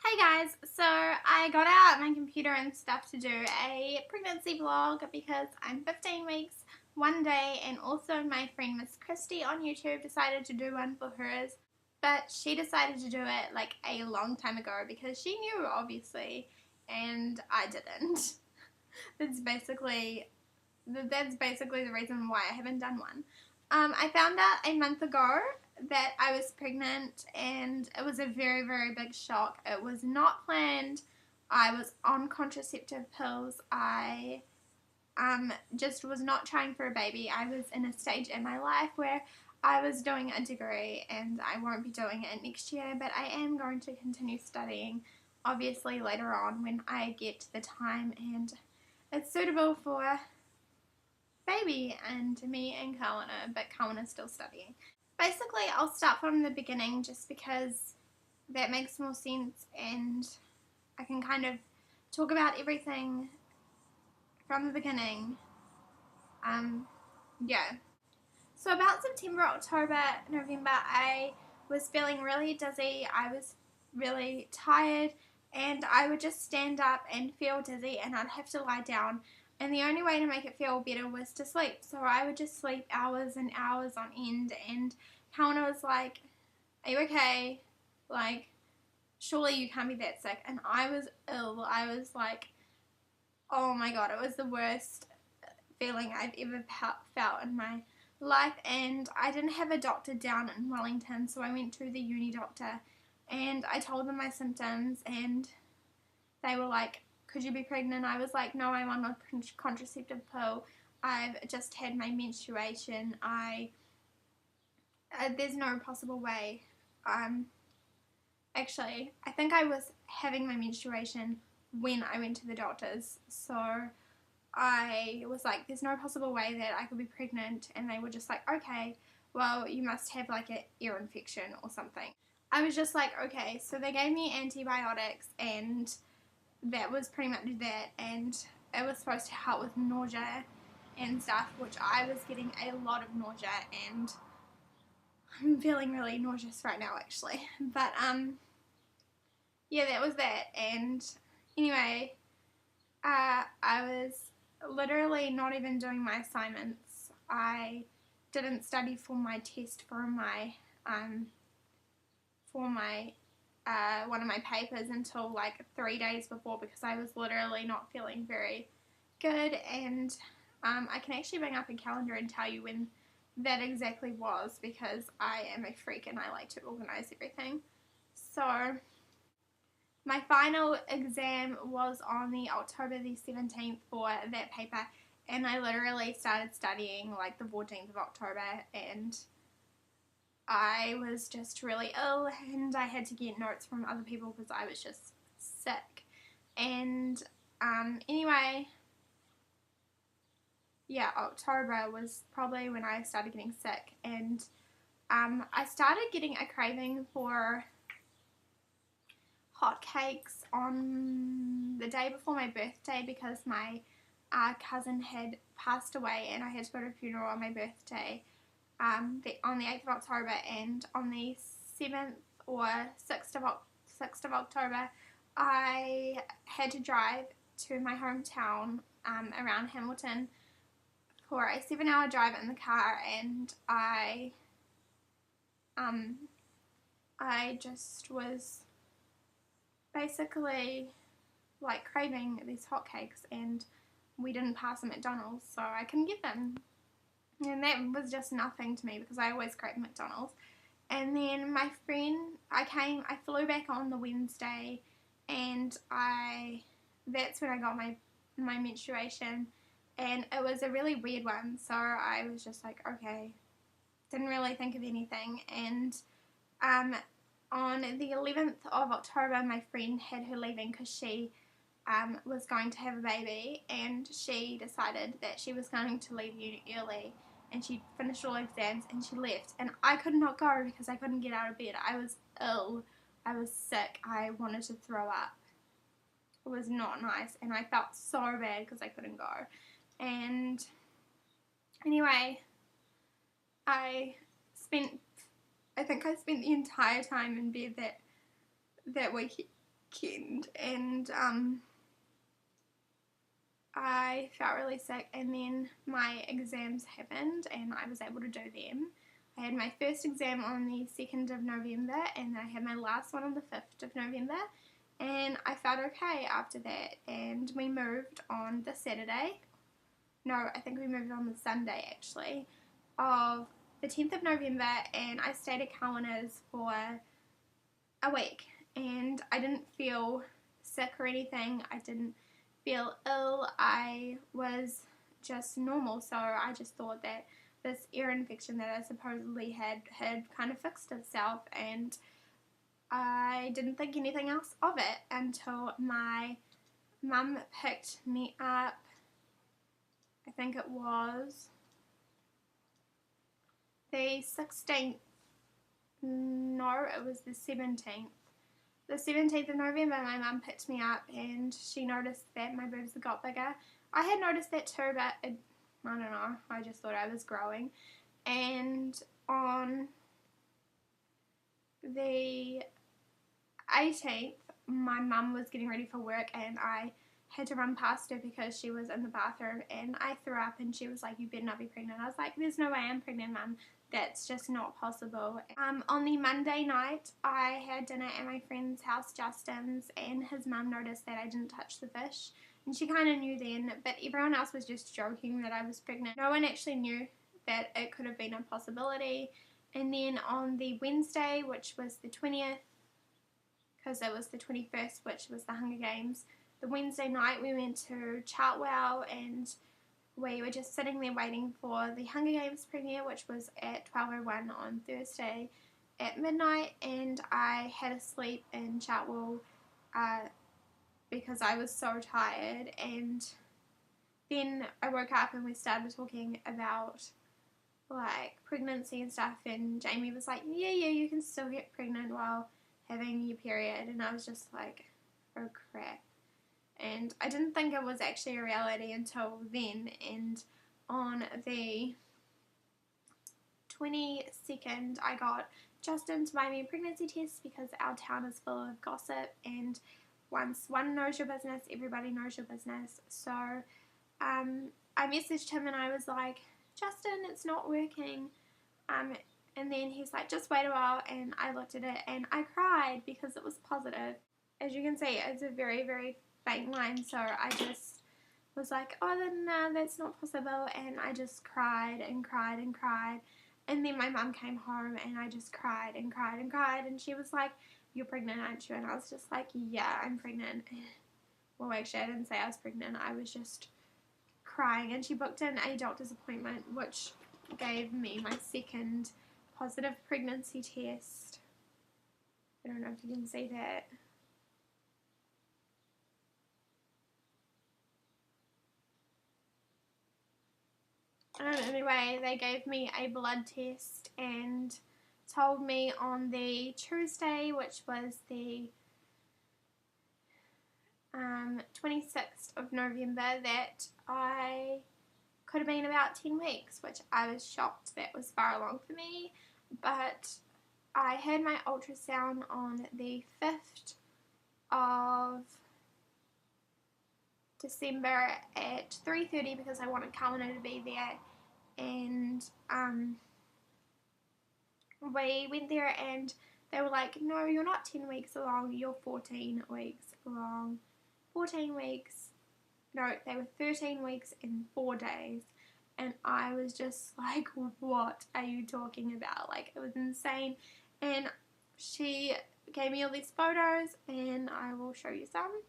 Hey guys, so I got out my computer and stuff to do a pregnancy vlog because I'm 15 weeks one day, and also my friend Miss Christy on YouTube decided to do one for hers, but she decided to do it like a long time ago because she knew obviously and I didn't. That's basically the reason why I haven't done one. I found out a month ago that I was pregnant, and it was a very, very big shock. It was not planned. I was on contraceptive pills. I just was not trying for a baby. I was in a stage in my life where I was doing a degree, and I won't be doing it next year, but I am going to continue studying, obviously later on when I get the time and it's suitable for baby and me and Kalina, but Kalina's still studying. Basically, I'll start from the beginning just because that makes more sense and I can kind of talk about everything from the beginning. Yeah. So about September, October, November, I was feeling really dizzy. I was really tired, and I would just stand up and feel dizzy, and I'd have to lie down. And the only way to make it feel better was to sleep. So I would just sleep hours and hours on end. And Kalina was like, "Are you okay? Like, surely you can't be that sick." And I was ill. I was like, oh my god, it was the worst feeling I've ever felt in my life. And I didn't have a doctor down in Wellington, so I went to the uni doctor and I told them my symptoms, and they were like, "Could you be pregnant?" I was like, "No, I'm on a contraceptive pill. I've just had my menstruation. There's no possible way." Actually, I think I was having my menstruation when I went to the doctors, so I was like, "There's no possible way that I could be pregnant," and they were just like, "Okay, well, you must have like an ear infection or something." I was just like, okay, so they gave me antibiotics, and that was pretty much that, and it was supposed to help with nausea and stuff, which I was getting a lot of nausea, and I'm feeling really nauseous right now actually. But yeah, that was that. And anyway, I was literally not even doing my assignments. I didn't study for my test for my one of my papers until like 3 days before, because I was literally not feeling very good. And I can actually bring up a calendar and tell you when that exactly was, because I am a freak and I like to organize everything. So my final exam was on the October the 17th for that paper, and I literally started studying like the 14th of October, and I was just really ill and I had to get notes from other people because I was just sick. And anyway, yeah, October was probably when I started getting sick, and I started getting a craving for hot cakes on the day before my birthday because my cousin had passed away and I had to go to a funeral on my birthday on the 8th of October. And on the 7th or 6th of October, I had to drive to my hometown around Hamilton for a 7-hour drive in the car, and I just was basically like craving these hotcakes, and we didn't pass a McDonald's, so I couldn't get them. And that was just nothing to me because I always crave McDonald's. And then my friend, I flew back on the Wednesday, and that's when I got my menstruation, and it was a really weird one, so I was just like, okay, didn't really think of anything. And on the 11th of October, my friend had her leaving because she was going to have a baby, and she decided that she was going to leave uni early, and she finished all exams and she left, and I could not go because I couldn't get out of bed. I was ill, I was sick, I wanted to throw up. It was not nice, and I felt so bad because I couldn't go. And anyway, I think I spent the entire time in bed that weekend weekend, and I felt really sick, and then my exams happened and I was able to do them. I had my first exam on the 2nd of November, and I had my last one on the 5th of November, and I felt okay after that. And we moved on the Saturday, no, I think we moved on the Sunday actually, of the 10th of November, and I stayed at Kawaner's for a week, and I didn't feel sick or anything. I didn't feel ill. I was just normal, so I just thought that this ear infection that I supposedly had kind of fixed itself, and I didn't think anything else of it until my mum picked me up. I think it was the 16th, no, it was the 17th. The 17th of November, my mum picked me up, and she noticed that my boobs had got bigger. I had noticed that too, but I don't know, I just thought I was growing. And on the 18th, my mum was getting ready for work, and I had to run past her because she was in the bathroom, and I threw up, and she was like, "You better not be pregnant." I was like, "There's no way I'm pregnant, Mum. That's just not possible." On the Monday night, I had dinner at my friend's house, Justin's, and his mum noticed that I didn't touch the fish, and she kind of knew then, but everyone else was just joking that I was pregnant. No one actually knew that it could have been a possibility. And then on the Wednesday, which was the 20th, because it was the 21st, which was the Hunger Games, the Wednesday night we went to Chartwell, and we were just sitting there waiting for the Hunger Games premiere, which was at 12:01 on Thursday at midnight, and I had a sleep in Chartwell because I was so tired. And then I woke up and we started talking about like pregnancy and stuff, and Jamie was like, yeah, you can still get pregnant while having your period, and I was just like, oh crap. And I didn't think it was actually a reality until then. And on the 22nd, I got Justin to buy me a pregnancy test because our town is full of gossip, and once one knows your business, everybody knows your business. So I messaged him and I was like, "Justin, it's not working." And then he's like, "Just wait a while," and I looked at it and I cried because it was positive. As you can see, it's a very, very faint line, so I just was like, "Oh, then that's not possible," and I just cried and cried and cried. And then my mum came home and I just cried and cried and cried, and she was like, "You're pregnant, aren't you?" And I was just like, "Yeah, I'm pregnant." Well, actually, I didn't say I was pregnant. I was just crying, and she booked in a doctor's appointment, which gave me my second positive pregnancy test. I don't know if you can see that. Anyway, they gave me a blood test and told me on the Tuesday, which was the 26th of November, that I could have been about 10 weeks, which I was shocked that was far along for me. But I had my ultrasound on the 5th of December at 3:30 because I wanted Kalina to be there, and we went there and they were like, "No, you're not 10 weeks along, you're 14 weeks along." 14 weeks, no, they were 13 weeks and 4 days, and I was just like, what are you talking about? Like, it was insane. And she gave me all these photos, and I will show you some.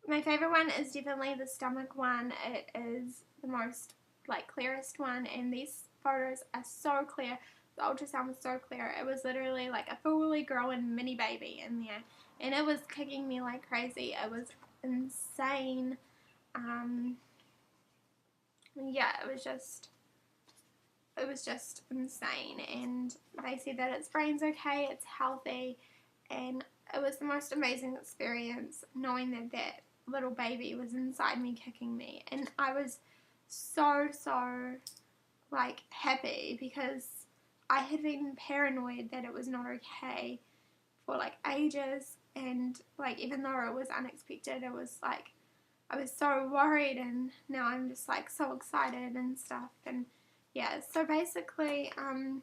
My favourite one is definitely the stomach one. It is the most like clearest one, and these photos are so clear. The ultrasound was so clear. It was literally like a fully grown mini baby in there, and it was kicking me like crazy. It was insane. Yeah, it was just insane. And they said that its brain's okay, it's healthy, and it was the most amazing experience knowing that that little baby was inside me kicking me. And I was so like happy because I had been paranoid that it was not okay for like ages, and like even though it was unexpected, it was like I was so worried, and now I'm just like so excited and stuff. And yeah, so basically I'm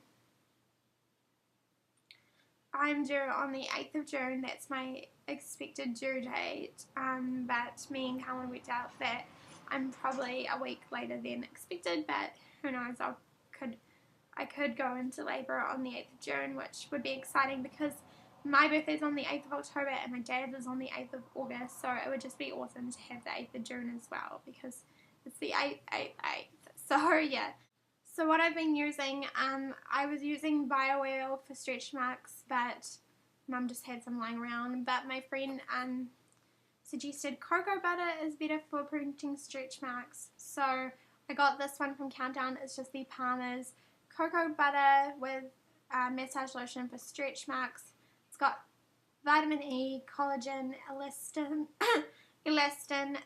due on the 8th of June. That's my expected due date. But me and Carmen worked out that I'm probably a week later than expected, but who knows, I could go into labour on the 8th of June, which would be exciting because my birthday's on the 8th of October and my dad's is on the 8th of August, so it would just be awesome to have the 8th of June as well because it's the 8th. So yeah. So what I've been using, I was using bio oil for stretch marks, but Mum just had some lying around. But my friend suggested cocoa butter is better for preventing stretch marks. So I got this one from Countdown. It's just the Palmer's cocoa butter with massage lotion for stretch marks. It's got vitamin E, collagen, elastin,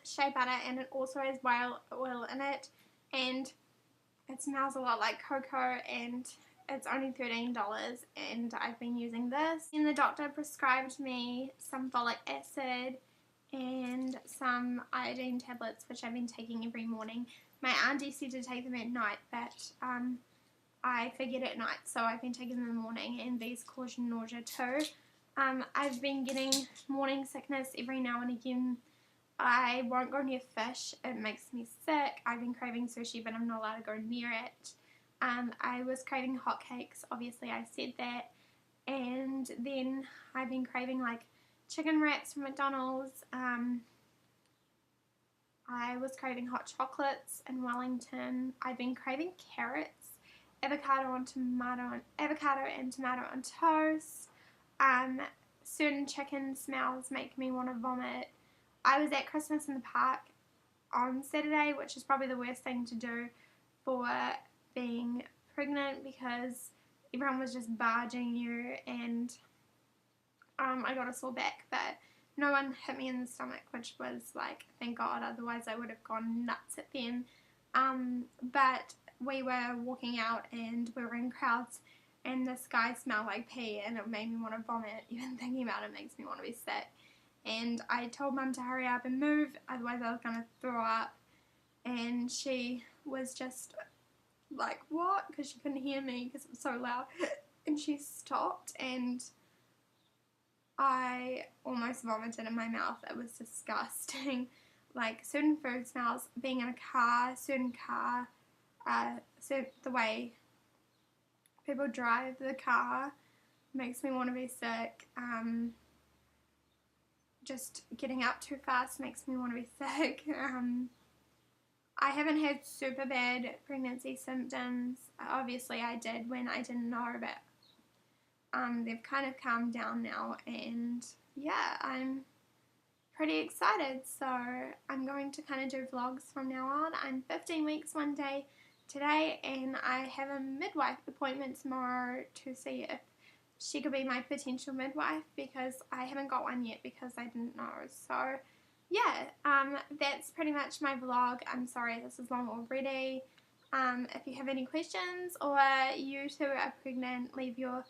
shea butter, and it also has whale oil in it. And it smells a lot like cocoa, and it's only $13, and I've been using this. And the doctor prescribed me some folic acid and some iodine tablets, which I've been taking every morning. My auntie said to take them at night, but I forget at night, so I've been taking them in the morning, and these cause nausea too. I've been getting morning sickness every now and again. I won't go near fish. It makes me sick. I've been craving sushi, but I'm not allowed to go near it. I was craving hotcakes. Obviously, I said that. And then I've been craving like chicken wraps from McDonald's. I was craving hot chocolates in Wellington. I've been craving carrots, avocado and tomato on toast. Certain chicken smells make me want to vomit. I was at Christmas in the park on Saturday, which is probably the worst thing to do for being pregnant because everyone was just barging you, and I got a sore back, but no one hit me in the stomach, which was like, thank God, otherwise I would have gone nuts at them. But we were walking out and we were in crowds, and this guy smelled like pee, and it made me want to vomit. Even thinking about it makes me want to be sick. And I told Mum to hurry up and move, otherwise I was going to throw up. And she was just like, what? Because she couldn't hear me because it was so loud. And she stopped, and I almost vomited in my mouth. It was disgusting. Like, certain food smells, being in a car, so the way people drive the car makes me want to be sick. Just getting up too fast makes me want to be sick. I haven't had super bad pregnancy symptoms. Obviously I did when I didn't know, but they've kind of calmed down now, and yeah, I'm pretty excited. So I'm going to kind of do vlogs from now on. I'm 15 weeks one day today, and I have a midwife appointment tomorrow to see if she could be my potential midwife, because I haven't got one yet because I didn't know. So yeah, that's pretty much my vlog. I'm sorry this is long already. If you have any questions, or you too are pregnant, leave your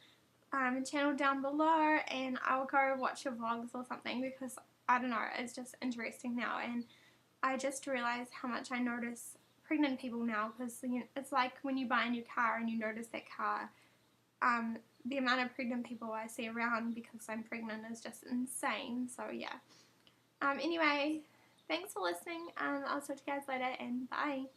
channel down below and I'll go watch your vlogs or something, because I don't know, it's just interesting now, and I just realised how much I notice pregnant people now, because you know, it's like when you buy a new car and you notice that car, the amount of pregnant people I see around because I'm pregnant is just insane. So yeah. Anyway, thanks for listening. I'll talk to you guys later, and bye.